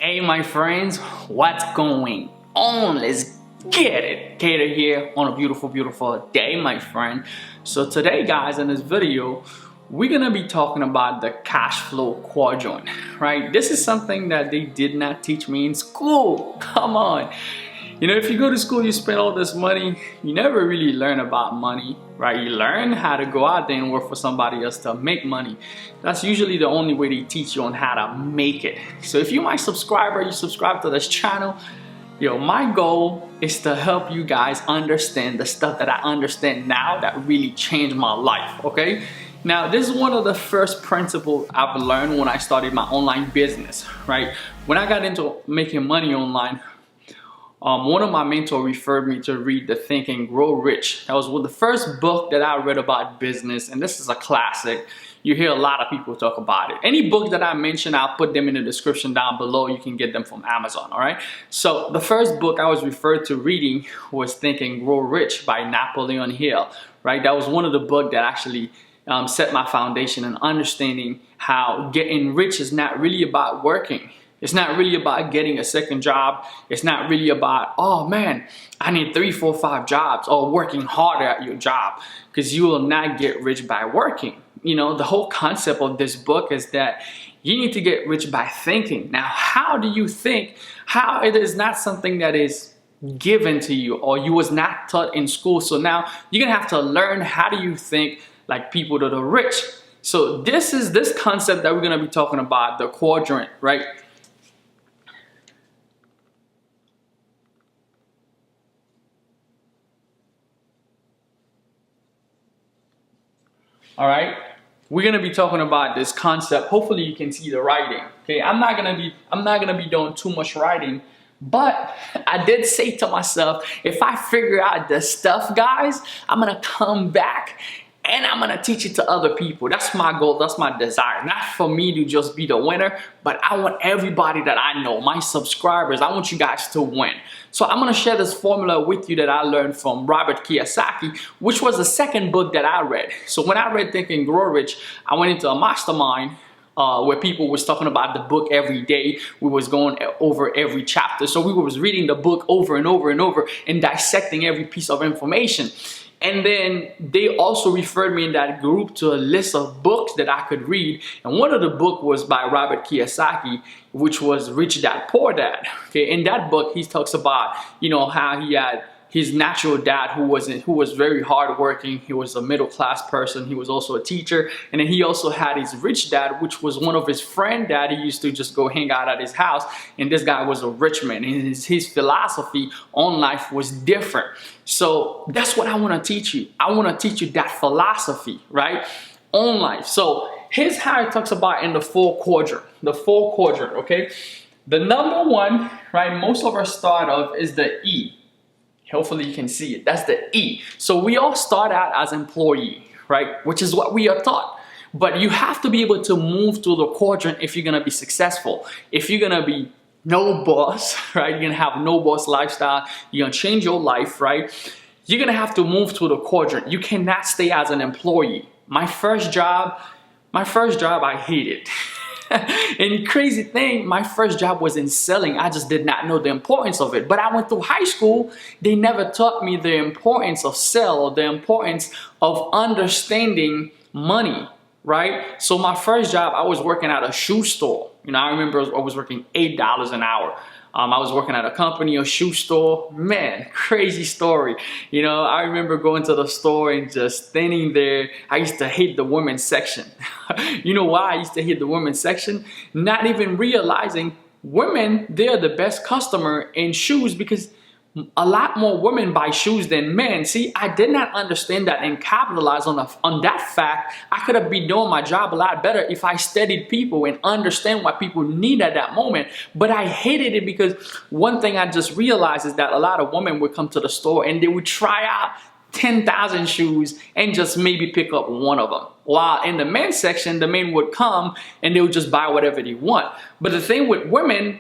Hey my friends, what's going on? Let's get it. Keder here on a beautiful day, my friend. So today guys, in this video, we're gonna be talking about the cash flow quadrant, right? This is something that they did not teach me in school. Come on. You know, if you go to school, you spend all this money, you never really learn about money, right? You learn how to go out there and work for somebody else to make money. That's usually the only way they teach you on how to make it. So if you're my subscriber, you subscribe to this channel, my goal is to help you guys understand the stuff that I understand now that really changed my life, okay? Now, this is one of the first principles I've learned when I started my online business, right? When I got into making money online, one of my mentors referred me to read the Think and Grow Rich. That was the first book that I read about business, and this is a classic. You hear a lot of people talk about it. Any book that I mention, I'll put them in the description down below. You can get them from Amazon, all right? So the first book I was referred to reading was Think and Grow Rich by Napoleon Hill, right? That was one of the books that actually set my foundation in understanding how getting rich is not really about working. It's not really about getting a second job. It's not really about, oh man, I need 3, 4, 5 jobs, or working harder at your job, because you will not get rich by working. You know, the whole concept of this book is that you need to get rich by thinking. Now, how do you think? How it is not something that is given to you or you was not taught in school. So now you're gonna have to learn how do you think like people that are rich. So this is this concept that we're gonna be talking about, the quadrant, right? All right, we're gonna be talking about this concept. Hopefully you can see the writing. Okay, I'm not gonna be doing too much writing, but I did say to myself, if I figure out this stuff, guys, I'm gonna come back and I'm gonna teach it to other people. That's my goal, that's my desire. Not for me to just be the winner, but I want everybody that I know, my subscribers, I want you guys to win. So I'm gonna share this formula with you that I learned from Robert Kiyosaki, which was the second book that I read. So when I read Think and Grow Rich, I went into a mastermind where people was talking about the book every day. We was going over every chapter. So we was reading the book over and over and over and dissecting every piece of information. And then they also referred me in that group to a list of books that I could read. And one of the books was by Robert Kiyosaki, which was Rich Dad, Poor Dad. Okay, in that book, he talks about, how he had his natural dad who was very hardworking. He was a middle-class person. He was also a teacher. And then he also had his rich dad, which was one of his friend dad. He used to just go hang out at his house. And this guy was a rich man. And his philosophy on life was different. So that's what I want to teach you. I want to teach you that philosophy, right, on life. So here's how it talks about in the 4 quadrant. The 4 quadrant, okay? The number one, right, most of our start off is the E. Hopefully you can see it. That's the E. So we all start out as employee, right? Which is what we are taught. But you have to be able to move through the quadrant if you're going to be successful. If you're going to be no boss, right? You're going to have no boss lifestyle. You're going to change your life, right? You're going to have to move through the quadrant. You cannot stay as an employee. My first job, I hated. And the crazy thing, my first job was in selling. I just did not know the importance of it. But I went through high school. They never taught me the importance of sell or the importance of understanding money, right? So my first job, I was working at a shoe store. I remember I was working $8 an hour. I was working at a company, a shoe store. Man, crazy story. I remember going to the store and just standing there. I used to hate the women's section. You know why I used to hate the women's section? Not even realizing women, they're the best customer in shoes because a lot more women buy shoes than men. See, I did not understand that and capitalize on that fact. I could have been doing my job a lot better if I studied people and understand what people need at that moment. But I hated it because one thing I just realized is that a lot of women would come to the store and they would try out 10,000 shoes and just maybe pick up one of them. While in the men's section, the men would come and they would just buy whatever they want. But the thing with women,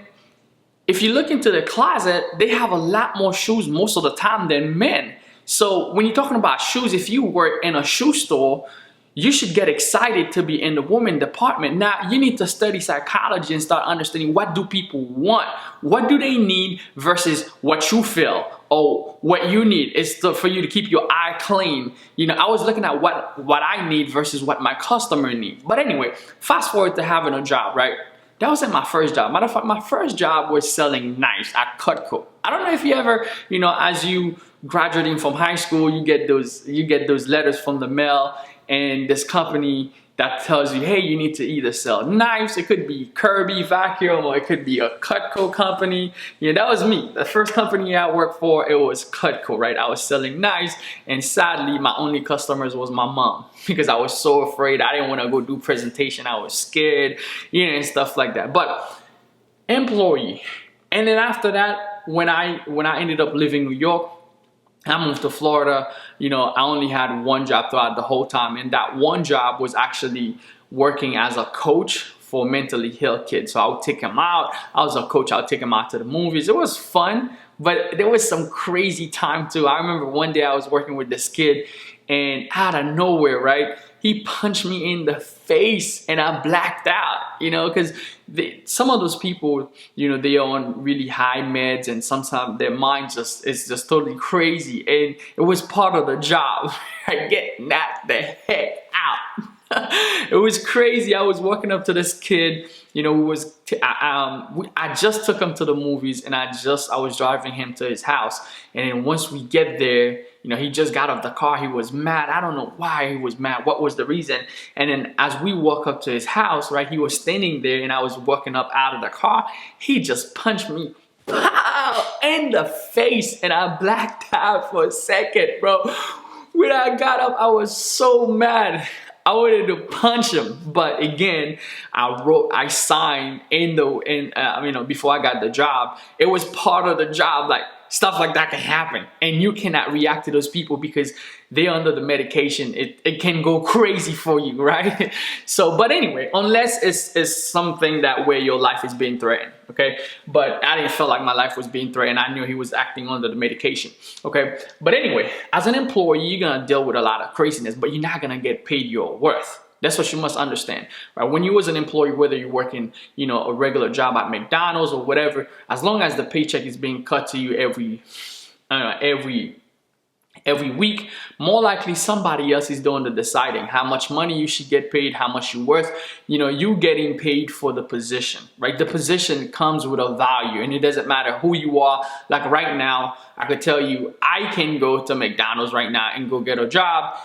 if you look into the closet, they have a lot more shoes most of the time than men. So when you're talking about shoes, if you work in a shoe store, you should get excited to be in the women department. Now you need to study psychology and start understanding, what do people want? What do they need versus what you feel? Oh, what you need is for you to keep your eye clean. You know, I was looking at what I need versus what my customer needs. But anyway, fast forward to having a job, right? That wasn't my first job. Matter of fact, my first job was selling knives at Cutco. I don't know if you ever, you know, as you graduating from high school, you get those letters from the mail, and this company that tells you, hey, you need to either sell knives, it could be Kirby Vacuum, or it could be a Cutco company. Yeah, that was me. The first company I worked for, it was Cutco, right? I was selling knives, and sadly, my only customers was my mom, because I was so afraid. I didn't want to go do presentation. I was scared, you know, and stuff like that. But employee. And then after that, when I ended up living in New York, I moved to Florida. You know, I only had one job throughout the whole time, and that one job was actually working as a coach for mentally ill kids. So I would take them out. I was a coach. I would take them out to the movies. It was fun, but there was some crazy time too. I remember one day I was working with this kid, and out of nowhere, right, he punched me in the face, and I blacked out, you know, because some of those people, you know, they are on really high meds, and sometimes their mind is just totally crazy, and it was part of the job. Get that the heck out. It was crazy. I was walking up to this kid, you know, I just took him to the movies, and I was driving him to his house, and then once we get there, you know, he just got out of the car. He was mad. I don't know why he was mad. What was the reason? And then as we walk up to his house, right, he was standing there, and I was walking up out of the car. He just punched me in the face, and I blacked out for a second, bro. When I got up, I was so mad. I wanted to punch him, but again, I signed before I got the job. It was part of the job, like stuff like that can happen, and you cannot react to those people because they're under the medication. It can go crazy for you, right? So, but anyway, unless it's something that where your life is being threatened, okay? But I didn't feel like my life was being threatened. I knew he was acting under the medication, okay? But anyway, as an employee, you're gonna deal with a lot of craziness, but you're not gonna get paid your worth. That's what you must understand, right? When you was an employee, whether you're working, you know, a regular job at McDonald's or whatever, as long as the paycheck is being cut to you every week, more likely somebody else is doing the deciding how much money you should get paid, how much you're worth. You know, you getting paid for the position, right? The position comes with a value, and it doesn't matter who you are. Like right now, I could tell you, I can go to McDonald's right now and go get a job.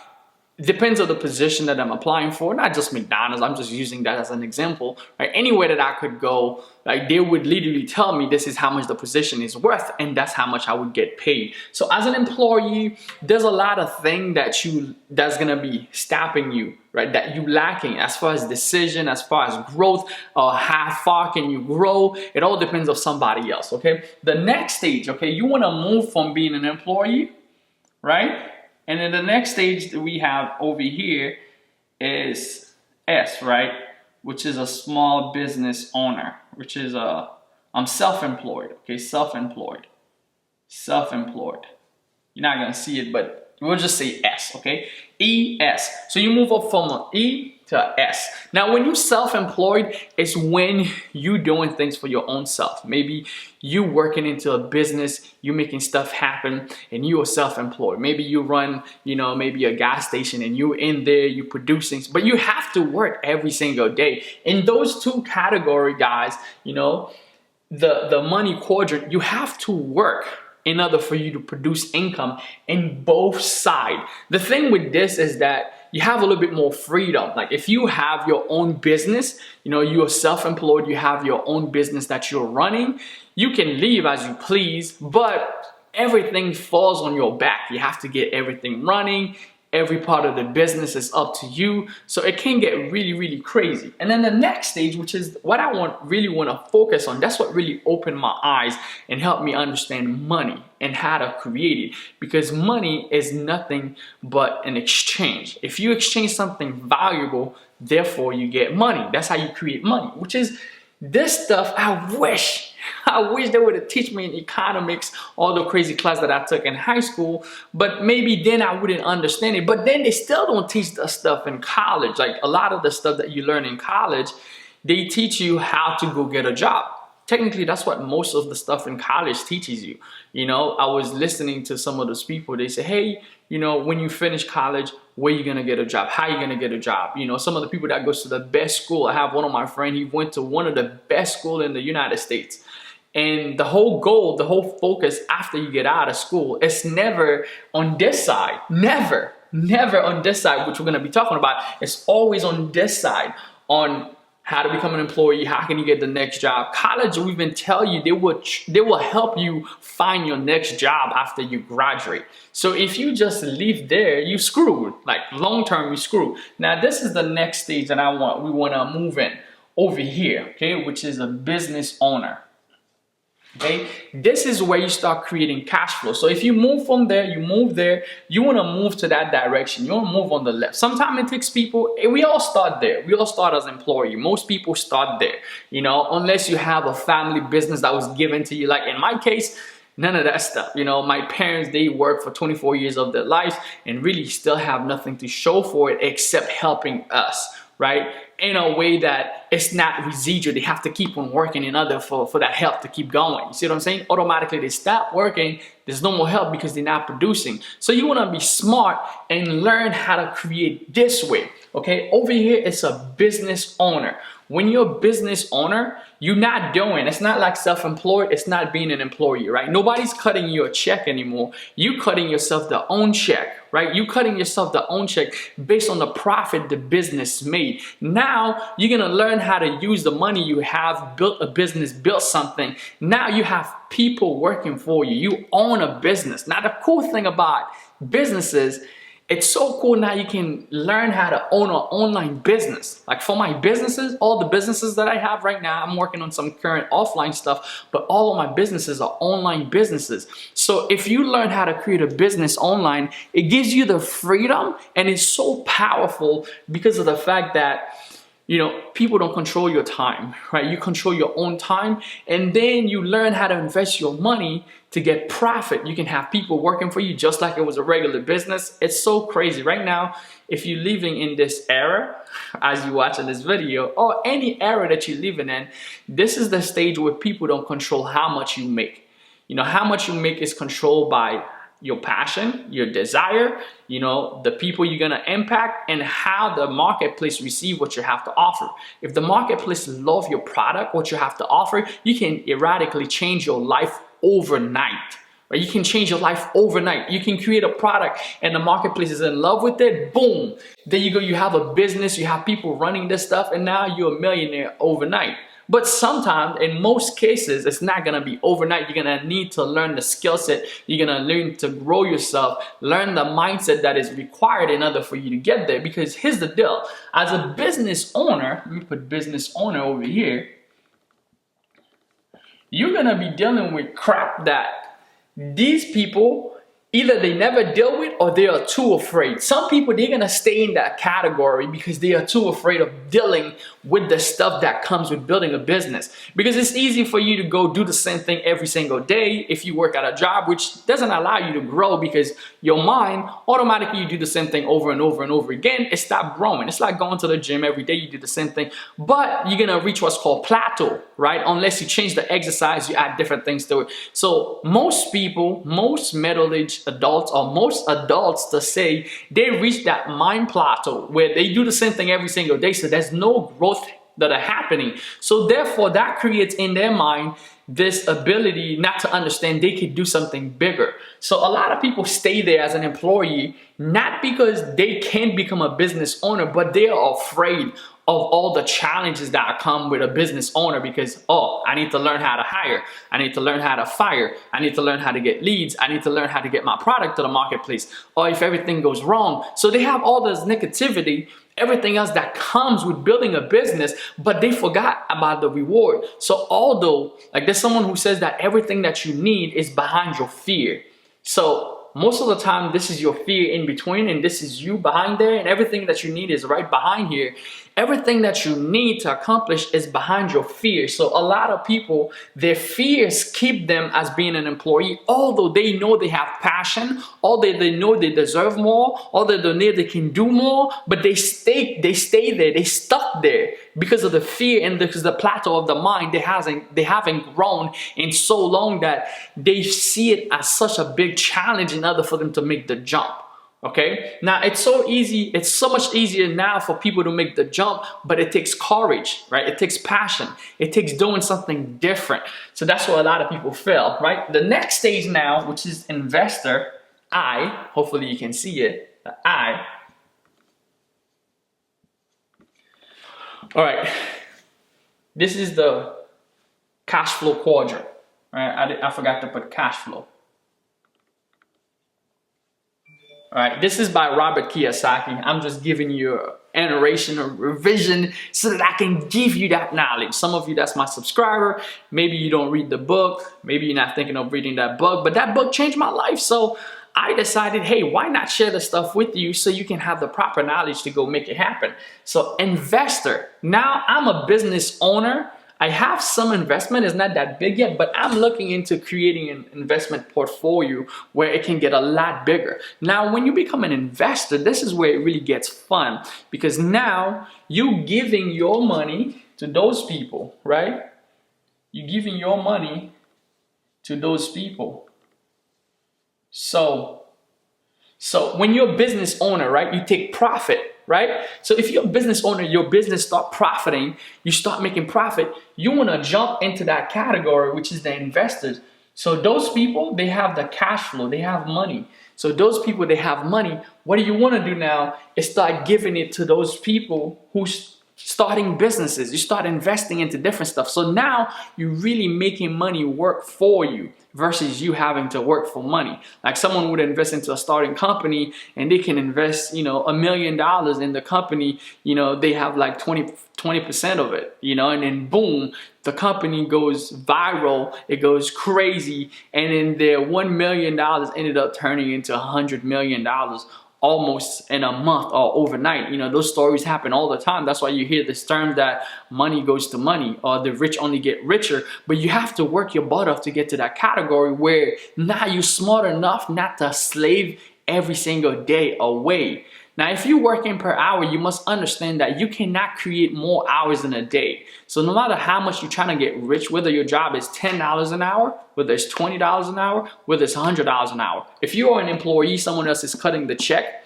Depends on the position that I'm applying for, not just McDonald's. I'm just using that as an example, right? Anywhere that I could go, like they would literally tell me this is how much the position is worth, and that's how much I would get paid. So as an employee, there's a lot of things that's gonna be stopping you, right? That you lacking as far as decision, as far as growth, or how far can you grow? It all depends on somebody else, okay? The next stage, okay, you wanna move from being an employee, right? And then the next stage that we have over here is S, right? Which is a small business owner, which is I'm self-employed, okay? Self-employed. You're not gonna see it, but we'll just say S, okay? ES. So you move up from E to S. Now, when you're self-employed, it's when you doing things for your own self. Maybe you working into a business, you making stuff happen, and you are self-employed. Maybe you run, you know, maybe a gas station, and you in there, you producing, but you have to work every single day. In those two categories, guys, you know, the money quadrant, you have to work in order for you to produce income in both sides. The thing with this is that you have a little bit more freedom. Like if you have your own business, you know, you are self-employed, you have your own business that you're running, you can leave as you please, but everything falls on your back. You have to get everything running. Every part of the business is up to you. So it can get really, really crazy. And then the next stage, which is what I really want to focus on, that's what really opened my eyes and helped me understand money and how to create it. Because money is nothing but an exchange. If you exchange something valuable, therefore you get money. That's how you create money, which is, This stuff, I wish they would have teach me in economics, all the crazy class that I took in high school, but maybe then I wouldn't understand it. But then they still don't teach the stuff in college. Like a lot of the stuff that you learn in college, they teach you how to go get a job. Technically, that's what most of the stuff in college teaches you. You know, I was listening to some of those people. They say, hey, you know, when you finish college, where you gonna get a job? How you gonna get a job? You know, some of the people that goes to the best school. I have one of my friends, he went to one of the best school in the United States. And the whole goal, the whole focus after you get out of school, it's never on this side. Never on this side, which we're gonna be talking about. It's always on this side, on how to become an employee, how can you get the next job. College will even tell you, they will help you find your next job after you graduate. So if you just leave there, you screwed. Like long term, you screwed. Now this is the next stage that we want to move in over here, okay, which is a business owner. Okay, this is where you start creating cash flow. So if you move from there, you move there, you want to move to that direction. You want to move on the left. Sometimes it takes people, we all start there. We all start as employee. Most people start there, you know, unless you have a family business that was given to you. Like in my case, none of that stuff. You know, my parents, they worked for 24 years of their lives and really still have nothing to show for it except helping us, right? In a way that it's not residual. They have to keep on working in order for that help to keep going. You see what I'm saying? Automatically they stop working. There's no more help because they're not producing. So you want to be smart and learn how to create this way. Okay, over here it's a business owner. When you're a business owner, you're not doing, it's not like self-employed, it's not being an employee, right? Nobody's cutting you a check anymore. You cutting yourself the own check, right? You cutting yourself the own check based on the profit the business made. Now you're gonna learn how to use the money you have, built a business, built something. Now you have people working for you. You own a business. Now the cool thing about businesses, it's so cool now you can learn how to own an online business. Like for my businesses, all the businesses that I have right now, I'm working on some current offline stuff, but all of my businesses are online businesses. So if you learn how to create a business online, it gives you the freedom and it's so powerful because of the fact that, you know, people don't control your time, right? You control your own time and then you learn how to invest your money to get profit. You can have people working for you just like it was a regular business. It's so crazy. Right now, if you're living in this era, as you watching this video, or any era that you're living in, this is the stage where people don't control how much you make. You know, how much you make is controlled by your passion, your desire, you know, the people you're gonna impact, and how the marketplace receive what you have to offer. If the marketplace love your product, what you have to offer, you can erratically change your life overnight. Right? You can change your life overnight. You can create a product and the marketplace is in love with it. Boom. There you go. You have a business. You have people running this stuff and now you're a millionaire overnight. But sometimes, in most cases, it's not gonna be overnight. You're gonna need to learn the skill set. You're gonna learn to grow yourself, learn the mindset that is required in order for you to get there. Because here's the deal. As a business owner, let me put business owner over here, you're gonna be dealing with crap that these people, either they never deal with or they are too afraid. Some people, they're gonna stay in that category because they are too afraid of dealing with the stuff that comes with building a business. Because it's easy for you to go do the same thing every single day if you work at a job, which doesn't allow you to grow because your mind, automatically you do the same thing over and over and over again. It stops growing. It's like going to the gym every day, you do the same thing, but you're gonna reach what's called plateau, right? Unless you change the exercise, you add different things to it. So most people, most middle-aged adults, or most adults to say, they reach that mind plateau where they do the same thing every single day, so there's no growth that are happening. So therefore that creates in their mind this ability not to understand they could do something bigger. So a lot of people stay there as an employee, not because they can become a business owner, but they are afraid of all the challenges that come with a business owner because, oh, I need to learn how to hire. I need to learn how to fire. I need to learn how to get leads. I need to learn how to get my product to the marketplace. Or if everything goes wrong. So they have all this negativity, everything else that comes with building a business, but they forgot about the reward. So although, like there's someone who says that everything that you need is behind your fear. So most of the time, this is your fear in between and this is you behind there and everything that you need is right behind here. everything that you need to accomplish is behind your fear. So a lot of people, their fears keep them as being an employee, although they know they have passion, although they know they deserve more, although they know they can do more, but they stay there, they stuck there because of the fear and because the plateau of the mind. They haven't grown in so long that they see it as such a big challenge in order for them to make the jump. Okay, now it's so easy, it's so much easier now for people to make the jump, but it takes courage, right? It takes passion, it takes doing something different. So that's where a lot of people fail, right? The next stage now, which is investor, hopefully you can see it, the I. All right, this is the cash flow quadrant, right? I forgot to put cash flow. All right, this is by Robert Kiyosaki. I'm just giving you an narration or revision so that I can give you that knowledge. Some of you that's my subscriber, maybe you don't read the book, maybe you're not thinking of reading that book, but that book changed my life. So I decided, hey, why not share the stuff with you so you can have the proper knowledge to go make it happen. So investor, now I'm a business owner. I have some investment, it's not that big yet, but I'm looking into creating an investment portfolio where it can get a lot bigger. Now, when you become an investor, this is where it really gets fun, because now you giving your money to those people, right? You're giving your money to those people. So when you're a business owner, right, you take profit, right? So if you're a business owner, your business start profiting, you start making profit, you want to jump into that category, which is the investors. So those people, they have the cash flow, they have money. So those people, they have money. What do you want to do now is start giving it to those people who's starting businesses. You start investing into different stuff. So now you're really making money work for you versus you having to work for money. Like someone would invest into a starting company and they can invest, $1 million in the company, they have like 20% of it, and then boom, the company goes viral, it goes crazy, and then their $1 million ended up turning into $100 million almost in a month or overnight. Those stories happen all the time. That's why you hear this term that money goes to money, or the rich only get richer. But you have to work your butt off to get to that category where now you're smart enough not to slave every single day away. Now, if you're working per hour, you must understand that you cannot create more hours in a day. So no matter how much you're trying to get rich, whether your job is $10 an hour, whether it's $20 an hour, whether it's $100 an hour. If you are an employee, someone else is cutting the check,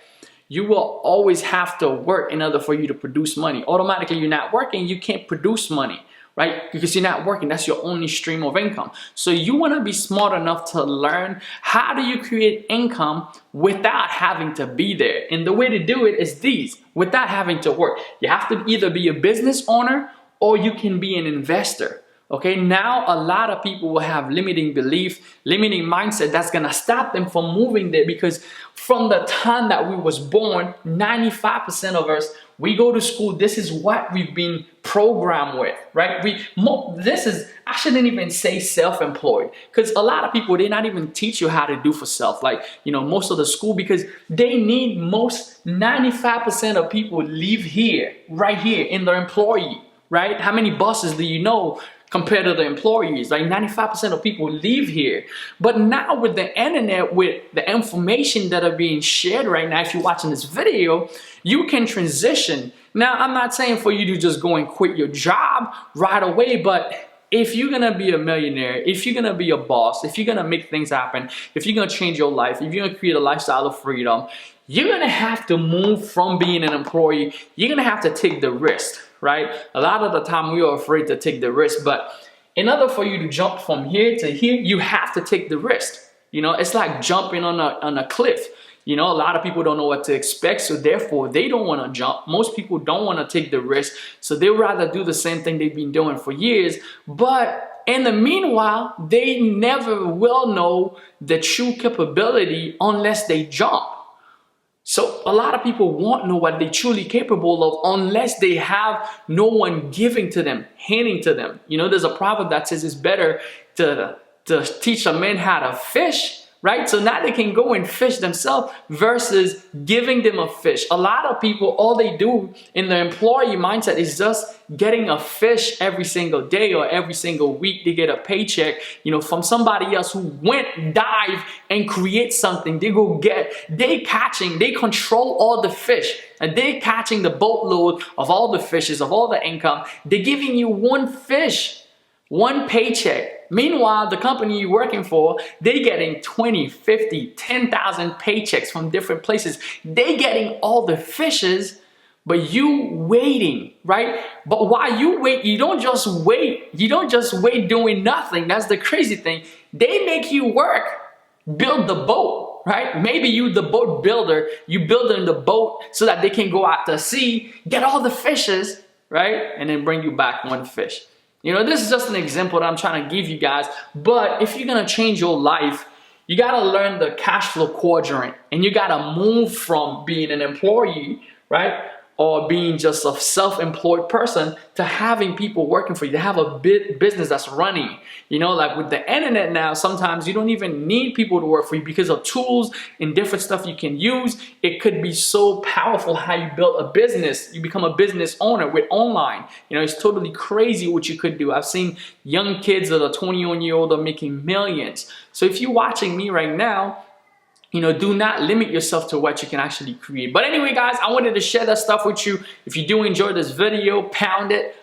you will always have to work in order for you to produce money. Automatically, you're not working, you can't produce money, right? Because you're not working, that's your only stream of income. So you want to be smart enough to learn how do you create income without having to be there. And the way to do it is without having to work. You have to either be a business owner or you can be an investor. Okay, now a lot of people will have limiting belief, limiting mindset that's gonna stop them from moving there, because from the time that we was born, 95% of us, we go to school, this is what we've been programmed with, right? I shouldn't even say self-employed, because a lot of people, they not even teach you how to do for self, like, most of the school, because they need 95% of people live here, right here in their employee, right? How many bosses do you know compared to the employees? Like 95% of people live here. But now with the internet, with the information that are being shared right now, if you're watching this video, you can transition. Now, I'm not saying for you to just go and quit your job right away, but if you're gonna be a millionaire, if you're gonna be a boss, if you're gonna make things happen, if you're gonna change your life, if you're gonna create a lifestyle of freedom, you're gonna have to move from being an employee. You're gonna have to take the risk, right? A lot of the time we are afraid to take the risk, but in order for you to jump from here to here, you have to take the risk. It's like jumping on a cliff. A lot of people don't know what to expect, so therefore they don't want to jump. Most people don't want to take the risk, so they'd rather do the same thing they've been doing for years. But in the meanwhile, they never will know the true capability unless they jump. So a lot of people won't know what they're truly capable of unless they have no one giving to them, handing to them. There's a proverb that says it's better to teach a man how to fish right? So now they can go and fish themselves versus giving them a fish. A lot of people, all they do in the employee mindset is just getting a fish every single day or every single week. They get a paycheck, you know, from somebody else who went dive and create something. They go get, they control all the fish, and they catching the boatload of all the fishes, of all the income. They're giving you one fish, one paycheck. Meanwhile, the company you're working for, they getting 20, 50, 10,000 paychecks from different places. They getting all the fishes, but you waiting, right? But while you wait, you don't just wait. You don't just wait doing nothing. That's the crazy thing. They make you work, build the boat, right? Maybe you the boat builder, you building the boat so that they can go out to sea, get all the fishes, right? And then bring you back one fish. You know, this is just an example that I'm trying to give you guys. But if you're gonna change your life, you gotta learn the cash flow quadrant, and you gotta move from being an employee, right? Or being just a self-employed person to having people working for you, to have a business that's running. You know, like with the internet now, sometimes you don't even need people to work for you because of tools and different stuff you can use. It could be so powerful how you build a business. You become a business owner with online. You know, it's totally crazy what you could do. I've seen young kids that are 21-year-old are making millions. So if you're watching me right now, you know, do not limit yourself to what you can actually create. But anyway, guys, I wanted to share that stuff with you. If you do enjoy this video, pound it.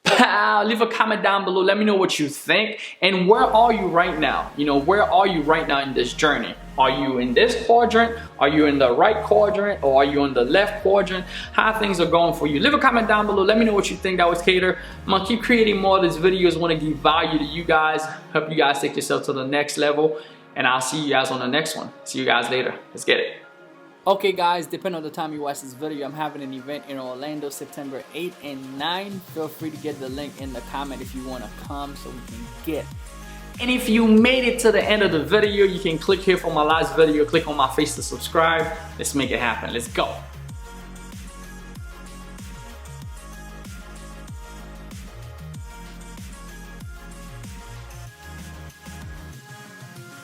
Pow, leave a comment down below. Let me know what you think. And where are you right now? You know, where are you right now in this journey? Are you in this quadrant? Are you in the right quadrant? Or are you in the left quadrant? How things are going for you? Leave a comment down below. Let me know what you think. That was Keder. I'm going to keep creating more of these videos. I want to give value to you guys. Help you guys take yourself to the next level. And I'll see you guys on the next one. See you guys later. Let's get it. Okay guys, depending on the time you watch this video, I'm having an event in Orlando September 8 and 9. Feel free to get the link in the comment if you want to come so we can get. And if you made it to the end of the video, you can click here for my last video, click on my face to subscribe. Let's make it happen. Let's go.